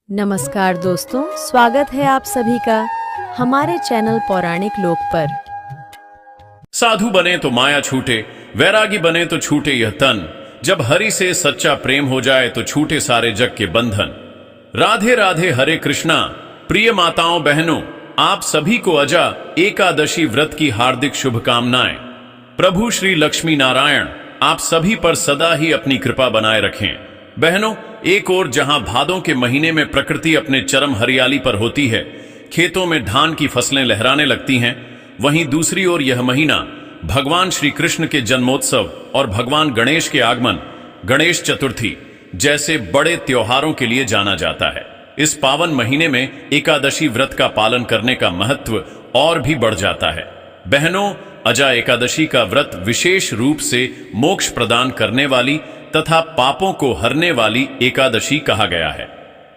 नमस्कार दोस्तों, स्वागत है आप सभी का हमारे चैनल पौराणिक लोक पर। साधु बने तो माया छूटे, वैरागी बने तो छूटे यह तन। जब हरि से सच्चा प्रेम हो जाए तो छूटे सारे जग के बंधन। राधे राधे हरे कृष्णा। प्रिय माताओं बहनों, आप सभी को अजा एकादशी व्रत की हार्दिक शुभकामनाएं। प्रभु श्री लक्ष्मी नारायण आप सभी पर सदा ही अपनी कृपा बनाए रखें। बहनों, एक ओर जहां भादों के महीने में प्रकृति अपने चरम हरियाली पर होती है, खेतों में धान की फसलें लहराने लगती हैं, वहीं दूसरी ओर यह महीना भगवान श्री कृष्ण के जन्मोत्सव और भगवान गणेश के आगमन, गणेश चतुर्थी जैसे बड़े त्योहारों के लिए जाना जाता है। इस पावन महीने में एकादशी व्रत का पालन करने का महत्व और भी बढ़ जाता है। बहनों, अजा एकादशी का व्रत विशेष रूप से मोक्ष प्रदान करने वाली तथा पापों को हरने वाली एकादशी कहा गया है।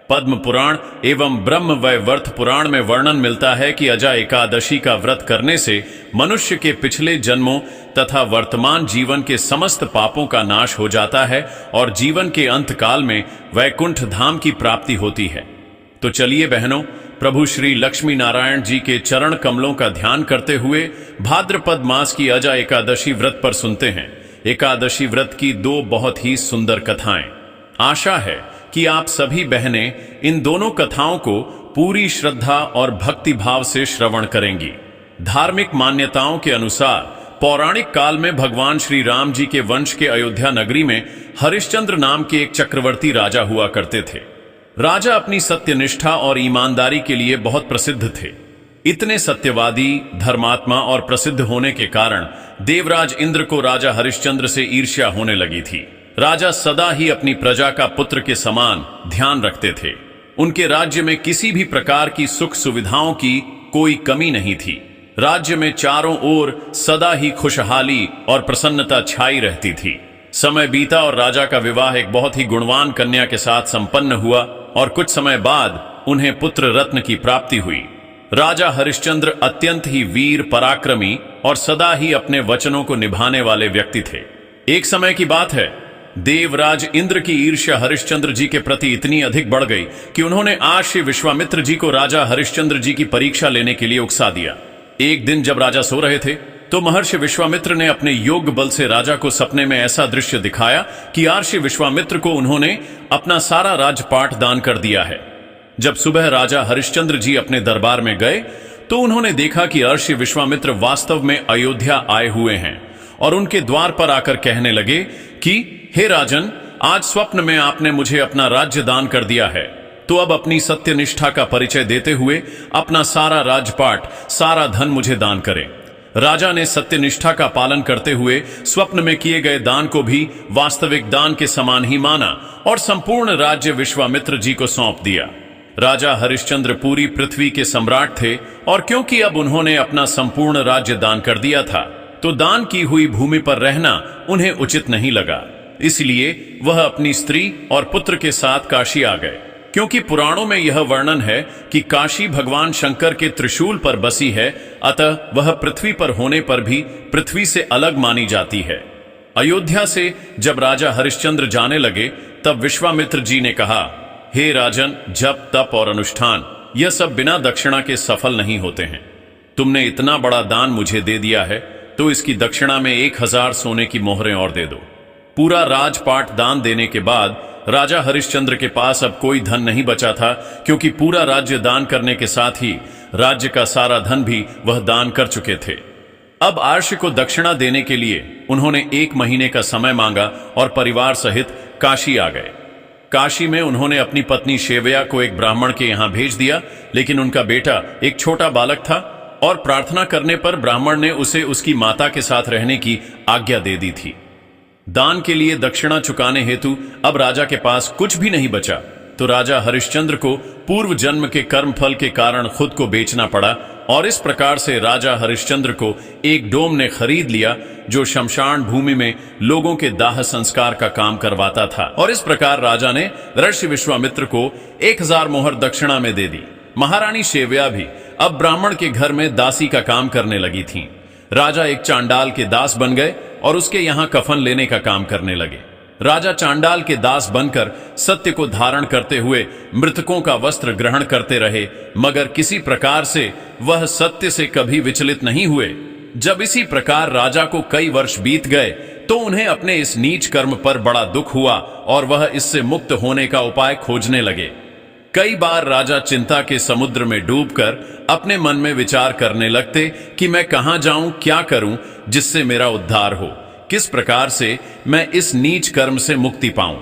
पद्म पुराण एवं ब्रह्म वैवर्त पुराण में वर्णन मिलता है कि अजा एकादशी का व्रत करने से मनुष्य के पिछले जन्मों तथा वर्तमान जीवन के समस्त पापों का नाश हो जाता है और जीवन के अंत काल में वैकुंठ धाम की प्राप्ति होती है। तो चलिए बहनों, प्रभु श्री लक्ष्मी नारायण जी के चरण कमलों का ध्यान करते हुए भाद्रपद मास की अजा एकादशी व्रत पर सुनते हैं एकादशी व्रत की दो बहुत ही सुंदर कथाएं। आशा है कि आप सभी बहनें इन दोनों कथाओं को पूरी श्रद्धा और भक्ति भाव से श्रवण करेंगी। धार्मिक मान्यताओं के अनुसार पौराणिक काल में भगवान श्री राम जी के वंश के अयोध्या नगरी में हरिश्चंद्र नाम के एक चक्रवर्ती राजा हुआ करते थे। राजा अपनी सत्यनिष्ठा और ईमानदारी के लिए बहुत प्रसिद्ध थे। इतने सत्यवादी, धर्मात्मा और प्रसिद्ध होने के कारण देवराज इंद्र को राजा हरिश्चंद्र से ईर्ष्या होने लगी थी। राजा सदा ही अपनी प्रजा का पुत्र के समान ध्यान रखते थे। उनके राज्य में किसी भी प्रकार की सुख सुविधाओं की कोई कमी नहीं थी। राज्य में चारों ओर सदा ही खुशहाली और प्रसन्नता छाई रहती थी। समय बीता और राजा का विवाह एक बहुत ही गुणवान कन्या के साथ संपन्न हुआ और कुछ समय बाद उन्हें पुत्र रत्न की प्राप्ति हुई। राजा हरिश्चंद्र अत्यंत ही वीर, पराक्रमी और सदा ही अपने वचनों को निभाने वाले व्यक्ति थे। एक समय की बात है, देवराज इंद्र की ईर्ष्या हरिश्चंद्र जी के प्रति इतनी अधिक बढ़ गई कि उन्होंने महर्षि विश्वामित्र जी को राजा हरिश्चंद्र जी की परीक्षा लेने के लिए उकसा दिया। एक दिन जब राजा सो रहे थे तो महर्षि विश्वामित्र ने अपने योग बल से राजा को सपने में ऐसा दृश्य दिखाया कि महर्षि विश्वामित्र को उन्होंने अपना सारा राजपाट दान कर दिया है। जब सुबह राजा हरिश्चंद्र जी अपने दरबार में गए तो उन्होंने देखा कि महर्षि विश्वामित्र वास्तव में अयोध्या आए हुए हैं और उनके द्वार पर आकर कहने लगे कि हे राजन, आज स्वप्न में आपने मुझे अपना राज्य दान कर दिया है, तो अब अपनी सत्यनिष्ठा का परिचय देते हुए अपना सारा राजपाट, सारा धन मुझे दान करें। राजा ने सत्यनिष्ठा का पालन करते हुए स्वप्न में किए गए दान को भी वास्तविक दान के समान ही माना और संपूर्ण राज्य विश्वामित्र जी को सौंप दिया। राजा हरिश्चंद्र पूरी पृथ्वी के सम्राट थे और क्योंकि अब उन्होंने अपना संपूर्ण राज्य दान कर दिया था तो दान की हुई भूमि पर रहना उन्हें उचित नहीं लगा। इसलिए वह अपनी स्त्री और पुत्र के साथ काशी आ गए। क्योंकि पुराणों में यह वर्णन है कि काशी भगवान शंकर के त्रिशूल पर बसी है, अतः वह पृथ्वी पर होने पर भी पृथ्वी से अलग मानी जाती है। अयोध्या से जब राजा हरिश्चंद्र जाने लगे तब विश्वामित्र जी ने कहा, हे राजन, जप तप और अनुष्ठान यह सब बिना दक्षिणा के सफल नहीं होते हैं। तुमने इतना बड़ा दान मुझे दे दिया है तो इसकी दक्षिणा में 1000 सोने की मोहरें और दे दो। पूरा राजपाट दान देने के बाद राजा हरिश्चंद्र के पास अब कोई धन नहीं बचा था, क्योंकि पूरा राज्य दान करने के साथ ही राज्य का सारा धन भी वह दान कर चुके थे। अब आर्ष को दक्षिणा देने के लिए उन्होंने 1 महीने का समय मांगा और परिवार सहित काशी आ गए। काशी में उन्होंने अपनी पत्नी शेवया को एक ब्राह्मण के यहां भेज दिया, लेकिन उनका बेटा एक छोटा बालक था और प्रार्थना करने पर ब्राह्मण ने उसे उसकी माता के साथ रहने की आज्ञा दे दी थी। दान के लिए दक्षिणा चुकाने हेतु अब राजा के पास कुछ भी नहीं बचा, तो राजा हरिश्चंद्र को पूर्व जन्म के कर्म फल के कारण खुद को बेचना पड़ा और इस प्रकार से राजा हरिश्चंद्र को एक डोम ने खरीद लिया जो शमशान भूमि में लोगों के दाह संस्कार का काम करवाता था। और इस प्रकार राजा ने ऋषि विश्वामित्र को 1000 मोहर दक्षिणा में दे दी। महारानी शेव्या भी अब ब्राह्मण के घर में दासी का काम करने लगी थीं। राजा एक चांडाल के दास बन गए और उसके यहाँ कफन लेने का काम करने लगे। राजा चांडाल के दास बनकर सत्य को धारण करते हुए मृतकों का वस्त्र ग्रहण करते रहे, मगर किसी प्रकार से वह सत्य से कभी विचलित नहीं हुए। जब इसी प्रकार राजा को कई वर्ष बीत गए तो उन्हें अपने इस नीच कर्म पर बड़ा दुख हुआ और वह इससे मुक्त होने का उपाय खोजने लगे। कई बार राजा चिंता के समुद्र में डूबकर अपने मन में विचार करने लगते कि मैं कहां जाऊं, क्या करूं जिससे मेरा उद्धार हो, किस प्रकार से मैं इस नीच कर्म से मुक्ति पाऊं।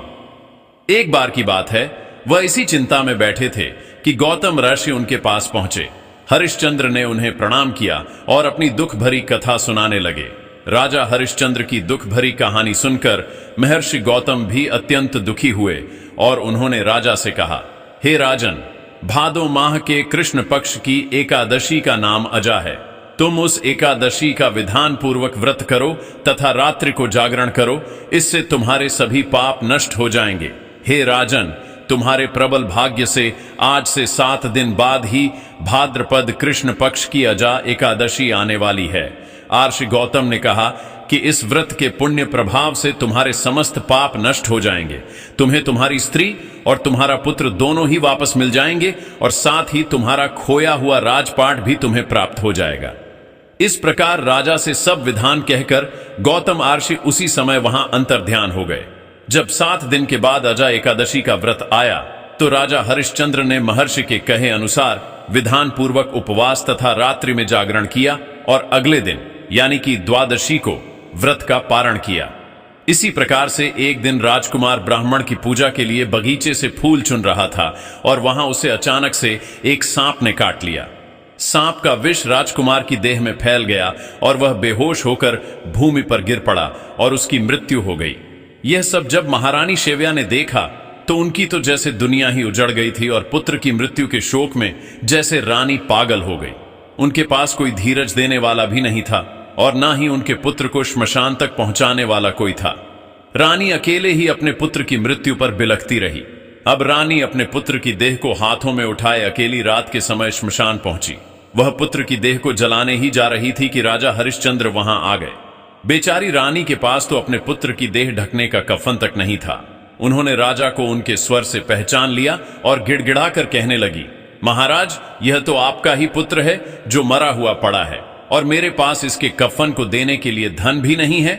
एक बार की बात है, वह इसी चिंता में बैठे थे कि गौतम ऋषि उनके पास पहुंचे। हरिश्चंद्र ने उन्हें प्रणाम किया और अपनी दुख भरी कथा सुनाने लगे। राजा हरिश्चंद्र की दुख भरी कहानी सुनकर महर्षि गौतम भी अत्यंत दुखी हुए और उन्होंने राजा से कहा, हे राजन, भादो माह के कृष्ण पक्ष की एकादशी का अजा अजा है। तुम उस एकादशी का विधान पूर्वक व्रत करो तथा रात्रि को जागरण करो, इससे तुम्हारे सभी पाप नष्ट हो जाएंगे। हे राजन, तुम्हारे प्रबल भाग्य से आज से 7 दिन बाद ही भाद्रपद कृष्ण पक्ष की अजा एकादशी आने वाली है। आर्षि गौतम ने कहा कि इस व्रत के पुण्य प्रभाव से तुम्हारे समस्त पाप नष्ट हो जाएंगे, तुम्हें तुम्हारी स्त्री और तुम्हारा पुत्र दोनों ही वापस मिल जाएंगे और साथ ही तुम्हारा खोया हुआ राजपाट भी तुम्हें प्राप्त हो जाएगा। इस प्रकार राजा से सब विधान कहकर गौतम आर्षि उसी समय वहां अंतर्ध्यान हो गए। जब 7 दिन के बाद अजा एकादशी का व्रत आया तो राजा हरिश्चंद्र ने महर्षि के कहे अनुसार विधान पूर्वक उपवास तथा रात्रि में जागरण किया और अगले दिन यानी कि द्वादशी को व्रत का पारण किया। इसी प्रकार से एक दिन राजकुमार ब्राह्मण की पूजा के लिए बगीचे से फूल चुन रहा था और वहां उसे अचानक से एक सांप ने काट लिया। सांप का विष राजकुमार की देह में फैल गया और वह बेहोश होकर भूमि पर गिर पड़ा और उसकी मृत्यु हो गई। यह सब जब महारानी शेव्या ने देखा तो उनकी तो जैसे दुनिया ही उजड़ गई थी और पुत्र की मृत्यु के शोक में जैसे रानी पागल हो गई। उनके पास कोई धीरज देने वाला भी नहीं था और ना ही उनके पुत्र को श्मशान तक पहुंचाने वाला कोई था। रानी अकेले ही अपने पुत्र की मृत्यु पर बिलखती रही। अब रानी अपने पुत्र की देह को हाथों में उठाए अकेली रात के समय श्मशान पहुंची। वह पुत्र की देह को जलाने ही जा रही थी कि राजा हरिश्चंद्र वहां आ गए। बेचारी रानी के पास तो अपने पुत्र की देह ढकने का कफन तक नहीं था। उन्होंने राजा को उनके स्वर से पहचान लिया और गिड़गिड़ाकर कहने लगी, महाराज, यह तो आपका ही पुत्र है जो मरा हुआ पड़ा है और मेरे पास इसके कफन को देने के लिए धन भी नहीं है।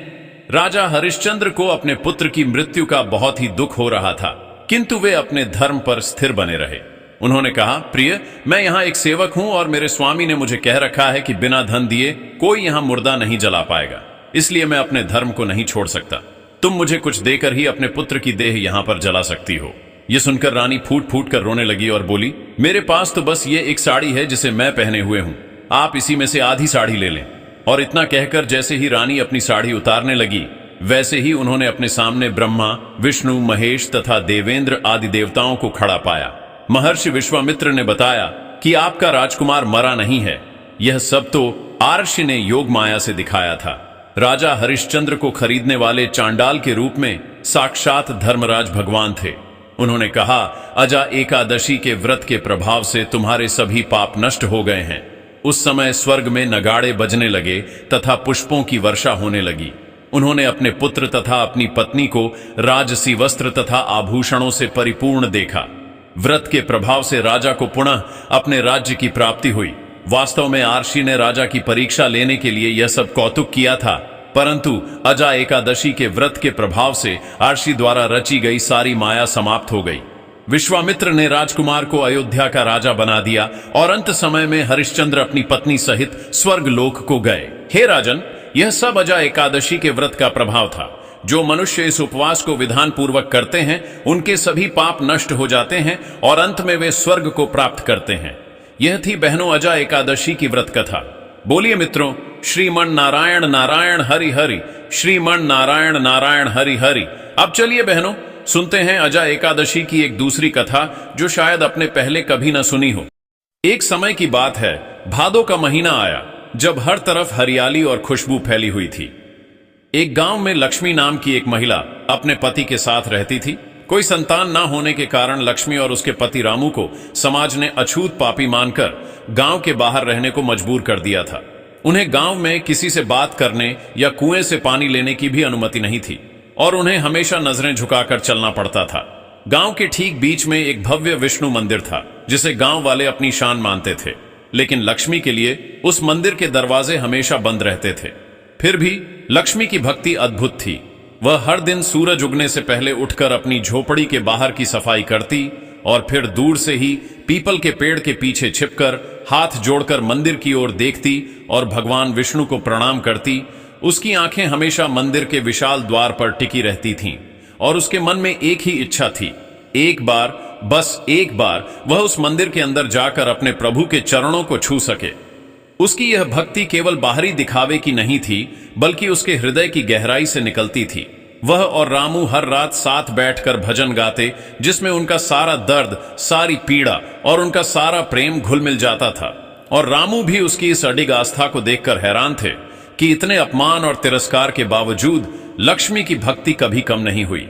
राजा हरिश्चंद्र को अपने पुत्र की मृत्यु का बहुत ही दुख हो रहा था, किंतु वे अपने धर्म पर स्थिर बने रहे। उन्होंने कहा, प्रिय, मैं यहाँ एक सेवक हूं और मेरे स्वामी ने मुझे कह रखा है कि बिना धन दिए कोई यहाँ मुर्दा नहीं जला पाएगा, इसलिए मैं अपने धर्म को नहीं छोड़ सकता। तुम मुझे कुछ देकर ही अपने पुत्र की देह यहाँ पर जला सकती हो। यह सुनकर रानी फूट फूट कर रोने लगी और बोली, मेरे पास तो बस ये एक साड़ी है जिसे मैं पहने हुए हूं, आप इसी में से आधी साड़ी ले लें। और इतना कहकर जैसे ही रानी अपनी साड़ी उतारने लगी वैसे ही उन्होंने अपने सामने ब्रह्मा, विष्णु, महेश तथा देवेंद्र आदि देवताओं को खड़ा पाया। महर्षि विश्वामित्र ने बताया कि आपका राजकुमार मरा नहीं है, यह सब तो आर्षि ने योग माया से दिखाया था। राजा हरिश्चंद्र को खरीदने वाले चांडाल के रूप में साक्षात धर्मराज भगवान थे। उन्होंने कहा, अजा एकादशी के व्रत के प्रभाव से तुम्हारे सभी पाप नष्ट हो गए हैं। उस समय स्वर्ग में नगाड़े बजने लगे तथा पुष्पों की वर्षा होने लगी। उन्होंने अपने पुत्र तथा अपनी पत्नी को राजसी वस्त्र तथा आभूषणों से परिपूर्ण देखा। व्रत के प्रभाव से राजा को पुनः अपने राज्य की प्राप्ति हुई। वास्तव में आर्षि ने राजा की परीक्षा लेने के लिए यह सब कौतुक किया था, परंतु अजा एकादशी के व्रत के प्रभाव से आर्षि द्वारा रची गई सारी माया समाप्त हो गई। विश्वामित्र ने राजकुमार को अयोध्या का राजा बना दिया और अंत समय में हरिश्चंद्र अपनी पत्नी सहित स्वर्ग लोक को गए। हे राजन, यह सब अजा एकादशी के व्रत का प्रभाव था। जो मनुष्य इस उपवास को विधान पूर्वक करते हैं उनके सभी पाप नष्ट हो जाते हैं और अंत में वे स्वर्ग को प्राप्त करते हैं। यह थी बहनों अजा एकादशी की व्रत कथा। बोलिए मित्रों, श्रीमन नारायण नारायण हरि हरि, श्रीमन नारायण नारायण हरि हरि। अब चलिए बहनों, सुनते हैं अजा एकादशी की एक दूसरी कथा जो शायद अपने पहले कभी न सुनी हो। एक समय की बात है, भादो का महीना आया जब हर तरफ हरियाली और खुशबू फैली हुई थी। एक गांव में लक्ष्मी नाम की एक महिला अपने पति के साथ रहती थी। कोई संतान ना होने के कारण लक्ष्मी और उसके पति रामू को समाज ने अछूत पापी मानकर गांव के बाहर रहने को मजबूर कर दिया था। उन्हें गांव में किसी से बात करने या कुएं से पानी लेने की भी अनुमति नहीं थी और उन्हें हमेशा नजरें झुकाकर चलना पड़ता था। गांव के ठीक बीच में एक भव्य विष्णु मंदिर था जिसे गांव वाले अपनी शान मानते थे, लेकिन लक्ष्मी के लिए उस मंदिर के दरवाजे हमेशा बंद रहते थे। फिर भी लक्ष्मी की भक्ति अद्भुत थी। वह हर दिन सूरज उगने से पहले उठकर अपनी झोपड़ी के बाहर की सफाई करती और फिर दूर से ही पीपल के पेड़ के पीछे छिपकर हाथ जोड़कर मंदिर की ओर देखती और भगवान विष्णु को प्रणाम करती। उसकी आंखें हमेशा मंदिर के विशाल द्वार पर टिकी रहती थीं और उसके मन में एक ही इच्छा थी, एक बार, बस एक बार वह उस मंदिर के अंदर जाकर अपने प्रभु के चरणों को छू सके। उसकी यह भक्ति केवल बाहरी दिखावे की नहीं थी, बल्कि उसके हृदय की गहराई से निकलती थी। वह और रामू हर रात साथ बैठकर भजन गाते, जिसमें उनका सारा दर्द, सारी पीड़ा और उनका सारा प्रेम घुल मिल जाता था। और रामू भी उसकी इस अडिग आस्था को देखकर हैरान थे कि इतने अपमान और तिरस्कार के बावजूद लक्ष्मी की भक्ति कभी कम नहीं हुई।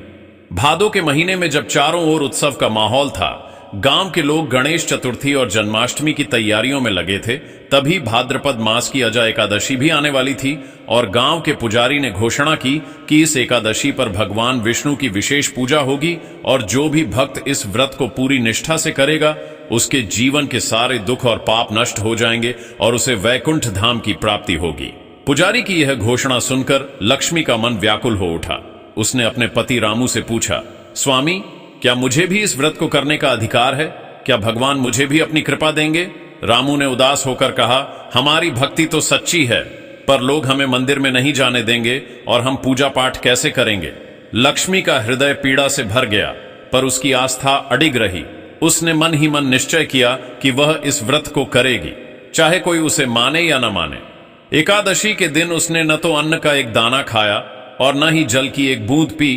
भादों के महीने में जब चारों ओर उत्सव का माहौल था, गांव के लोग गणेश चतुर्थी और जन्माष्टमी की तैयारियों में लगे थे, तभी भाद्रपद मास की अजा एकादशी भी आने वाली थी और गांव के पुजारी ने घोषणा की कि इस एकादशी पर भगवान विष्णु की विशेष पूजा होगी और जो भी भक्त इस व्रत को पूरी निष्ठा से करेगा, उसके जीवन के सारे दुख और पाप नष्ट हो जाएंगे और उसे वैकुंठ धाम की प्राप्ति होगी। पुजारी की यह घोषणा सुनकर लक्ष्मी का मन व्याकुल हो उठा। उसने अपने पति रामू से पूछा, स्वामी, क्या मुझे भी इस व्रत को करने का अधिकार है? क्या भगवान मुझे भी अपनी कृपा देंगे? रामू ने उदास होकर कहा, हमारी भक्ति तो सच्ची है, पर लोग हमें मंदिर में नहीं जाने देंगे और हम पूजा पाठ कैसे करेंगे? लक्ष्मी का हृदय पीड़ा से भर गया, पर उसकी आस्था अडिग रही। उसने मन ही मन निश्चय किया कि वह इस व्रत को करेगी, चाहे कोई उसे माने या न माने। एकादशी के दिन उसने न तो अन्न का एक दाना खाया और न ही जल की एक बूंद पी।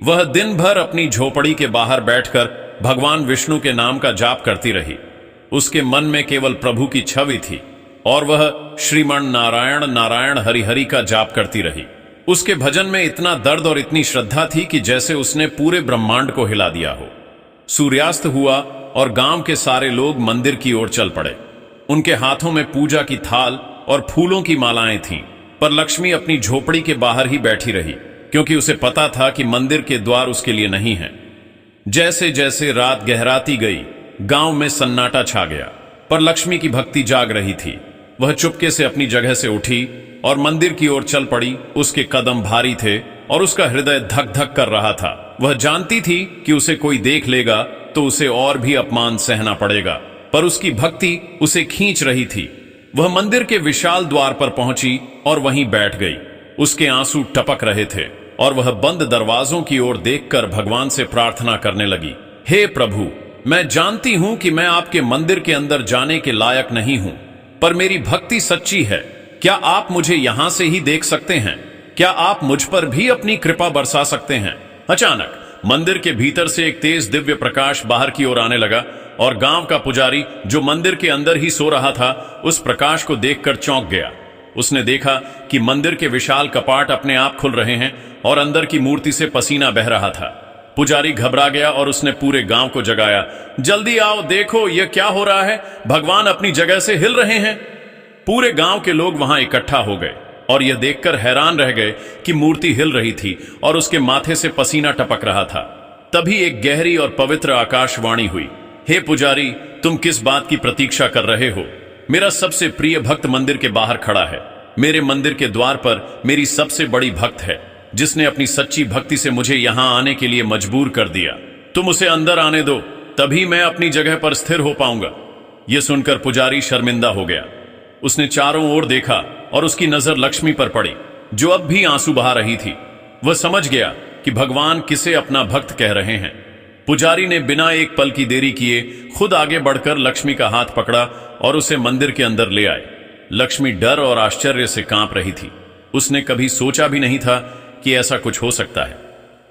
वह दिन भर अपनी झोपड़ी के बाहर बैठकर भगवान विष्णु के नाम का जाप करती रही। उसके मन में केवल प्रभु की छवि थी और वह श्रीमन नारायण नारायण हरि हरि का जाप करती रही। उसके भजन में इतना दर्द और इतनी श्रद्धा थी कि जैसे उसने पूरे ब्रह्मांड को हिला दिया हो। सूर्यास्त हुआ और गांव के सारे लोग मंदिर की ओर चल पड़े। उनके हाथों में पूजा की थाल और फूलों की मालाएं थीं, पर लक्ष्मी अपनी झोपड़ी के बाहर ही बैठी रही, क्योंकि उसे पता था कि मंदिर के द्वार उसके लिए नहीं हैं। जैसे जैसे रात गहराती गई, गांव में सन्नाटा छा गया, पर लक्ष्मी की भक्ति जाग रही थी। वह चुपके से अपनी जगह से उठी और मंदिर की ओर चल पड़ी। उसके कदम भारी थे और उसका हृदय धक धक कर रहा था। वह जानती थी कि उसे कोई देख लेगा तो उसे और भी अपमान सहना पड़ेगा, पर उसकी भक्ति उसे खींच रही थी। वह मंदिर के विशाल द्वार पर पहुंची और वहीं बैठ गई। उसके आंसू टपक रहे थे और वह बंद दरवाजों की ओर देखकर भगवान से प्रार्थना करने लगी, हे प्रभु, मैं जानती हूं कि मैं आपके मंदिर के अंदर जाने के लायक नहीं हूं, पर मेरी भक्ति सच्ची है। क्या आप मुझे यहां से ही देख सकते हैं? क्या आप मुझ पर भी अपनी कृपा बरसा सकते हैं? अचानक मंदिर के भीतर से एक तेज दिव्य प्रकाश बाहर की ओर आने लगा और गांव का पुजारी, जो मंदिर के अंदर ही सो रहा था, उस प्रकाश को देखकर चौंक गया। उसने देखा कि मंदिर के विशाल कपाट अपने आप खुल रहे हैं और अंदर की मूर्ति से पसीना बह रहा था। पुजारी घबरा गया और उसने पूरे गांव को जगाया, जल्दी आओ, देखो यह क्या हो रहा है, भगवान अपनी जगह से हिल रहे हैं। पूरे गांव के लोग वहां इकट्ठा हो गए और यह देखकर हैरान रह गए कि मूर्ति हिल रही थी और उसके माथे से पसीना टपक रहा था। तभी एक गहरी और पवित्र आकाशवाणी हुई, हे पुजारी, तुम किस बात की प्रतीक्षा कर रहे हो? मेरा सबसे प्रिय भक्त मंदिर के बाहर खड़ा है। मेरे मंदिर के द्वार पर मेरी सबसे बड़ी भक्त है, जिसने अपनी सच्ची भक्ति से मुझे यहां आने के लिए मजबूर कर दिया। तुम उसे अंदर आने दो, तभी मैं अपनी जगह पर स्थिर हो पाऊंगा। यह सुनकर पुजारी शर्मिंदा हो गया। उसने चारों ओर देखा और उसकी नजर लक्ष्मी पर पड़ी, जो अब भी आंसू बहा रही थी। वह समझ गया कि भगवान किसे अपना भक्त कह रहे हैं। पुजारी ने बिना एक पल की देरी किए खुद आगे बढ़कर लक्ष्मी का हाथ पकड़ा और उसे मंदिर के अंदर ले आए। लक्ष्मी डर और आश्चर्य से कांप रही थी। उसने कभी सोचा भी नहीं था कि ऐसा कुछ हो सकता है।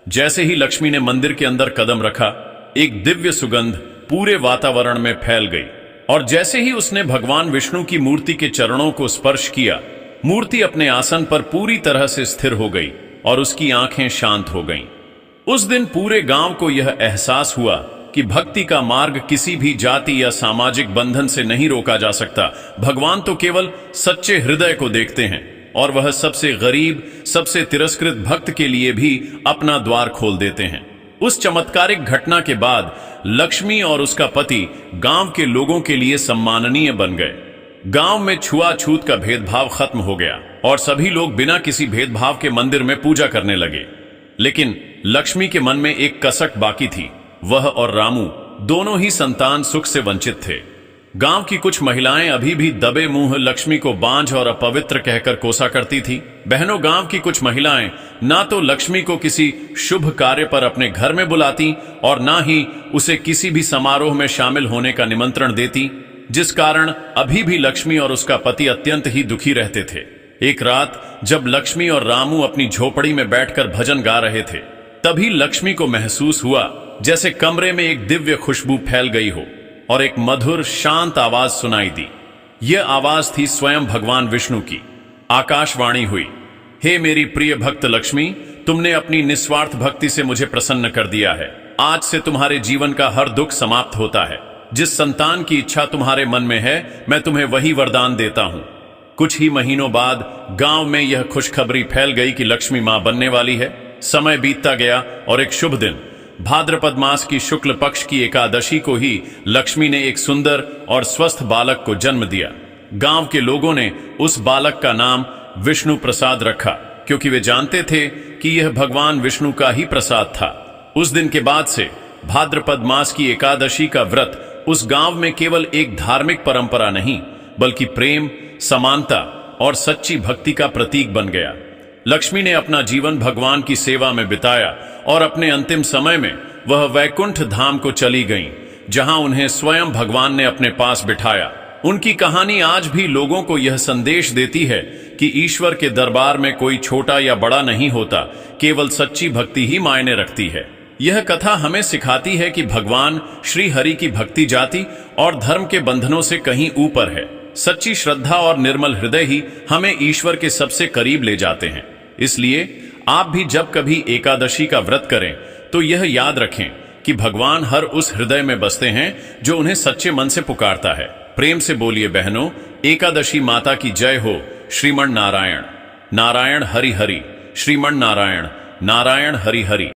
जैसे ही लक्ष्मी ने मंदिर के अंदर कदम रखा, एक दिव्य सुगंध पूरे वातावरण में फैल गई और जैसे ही उसने भगवान विष्णु की मूर्ति के चरणों को स्पर्श किया, मूर्ति अपने आसन पर पूरी तरह से स्थिर हो गई और उसकी आंखें शांत हो गईं। उस दिन पूरे गांव को यह एहसास हुआ कि भक्ति का मार्ग किसी भी जाति या सामाजिक बंधन से नहीं रोका जा सकता। भगवान तो केवल सच्चे हृदय को देखते हैं और वह सबसे गरीब, सबसे तिरस्कृत भक्त के लिए भी अपना द्वार खोल देते हैं। उस चमत्कारिक घटना के बाद लक्ष्मी और उसका पति गांव के लोगों के लिए सम्माननीय बन गए। गांव में छुआछूत का भेदभाव खत्म हो गया और सभी लोग बिना किसी भेदभाव के मंदिर में पूजा करने लगे। लेकिन लक्ष्मी के मन में एक कसक बाकी थी। वह और रामू दोनों ही संतान सुख से वंचित थे। गांव की कुछ महिलाएं अभी भी दबे मुंह लक्ष्मी को बांझ और अपवित्र कहकर कोसा करती थी। बहनों, गांव की कुछ महिलाएं ना तो लक्ष्मी को किसी शुभ कार्य पर अपने घर में बुलाती और ना ही उसे किसी भी समारोह में शामिल होने का निमंत्रण देती, जिस कारण अभी भी लक्ष्मी और उसका पति अत्यंत ही दुखी रहते थे। एक रात जब लक्ष्मी और रामू अपनी झोपड़ी में बैठकर भजन गा रहे थे, तभी लक्ष्मी को महसूस हुआ जैसे कमरे में एक दिव्य खुशबू फैल गई हो और एक मधुर शांत आवाज सुनाई दी। यह आवाज थी स्वयं भगवान विष्णु की। आकाशवाणी हुई, हे मेरी प्रिय भक्त लक्ष्मी, तुमने अपनी निस्वार्थ भक्ति से मुझे प्रसन्न कर दिया है। आज से तुम्हारे जीवन का हर दुख समाप्त होता है। जिस संतान की इच्छा तुम्हारे मन में है, मैं तुम्हें वही वरदान देता हूं। कुछ ही महीनों बाद गांव में यह खुशखबरी फैल गई कि लक्ष्मी मां बनने वाली है। समय बीतता गया और एक शुभ दिन भाद्रपद मास की शुक्ल पक्ष की एकादशी को ही लक्ष्मी ने एक सुंदर और स्वस्थ बालक को जन्म दिया। गांव के लोगों ने उस बालक का नाम विष्णु प्रसाद रखा, क्योंकि वे जानते थे कि यह भगवान विष्णु का ही प्रसाद था। उस दिन के बाद से भाद्रपद मास की एकादशी का व्रत उस गांव में केवल एक धार्मिक परंपरा नहीं, बल्कि प्रेम, समानता और सच्ची भक्ति का प्रतीक बन गया। लक्ष्मी ने अपना जीवन भगवान की सेवा में बिताया और अपने अंतिम समय में वह वैकुंठ धाम को चली गईं, जहां उन्हें स्वयं भगवान ने अपने पास बिठाया। उनकी कहानी आज भी लोगों को यह संदेश देती है कि ईश्वर के दरबार में कोई छोटा या बड़ा नहीं होता, केवल सच्ची भक्ति ही मायने रखती है। यह कथा हमें सिखाती है कि भगवान श्री हरि की भक्ति जाति और धर्म के बंधनों से कहीं ऊपर है। सच्ची श्रद्धा और निर्मल हृदय ही हमें ईश्वर के सबसे करीब ले जाते हैं। इसलिए आप भी जब कभी एकादशी का व्रत करें तो यह याद रखें कि भगवान हर उस हृदय में बसते हैं जो उन्हें सच्चे मन से पुकारता है। प्रेम से बोलिए बहनों, एकादशी माता की जय हो। श्रीमन नारायण। नारायण हरि हरि, श्रीमन नारायण, नारायण हरि हरि।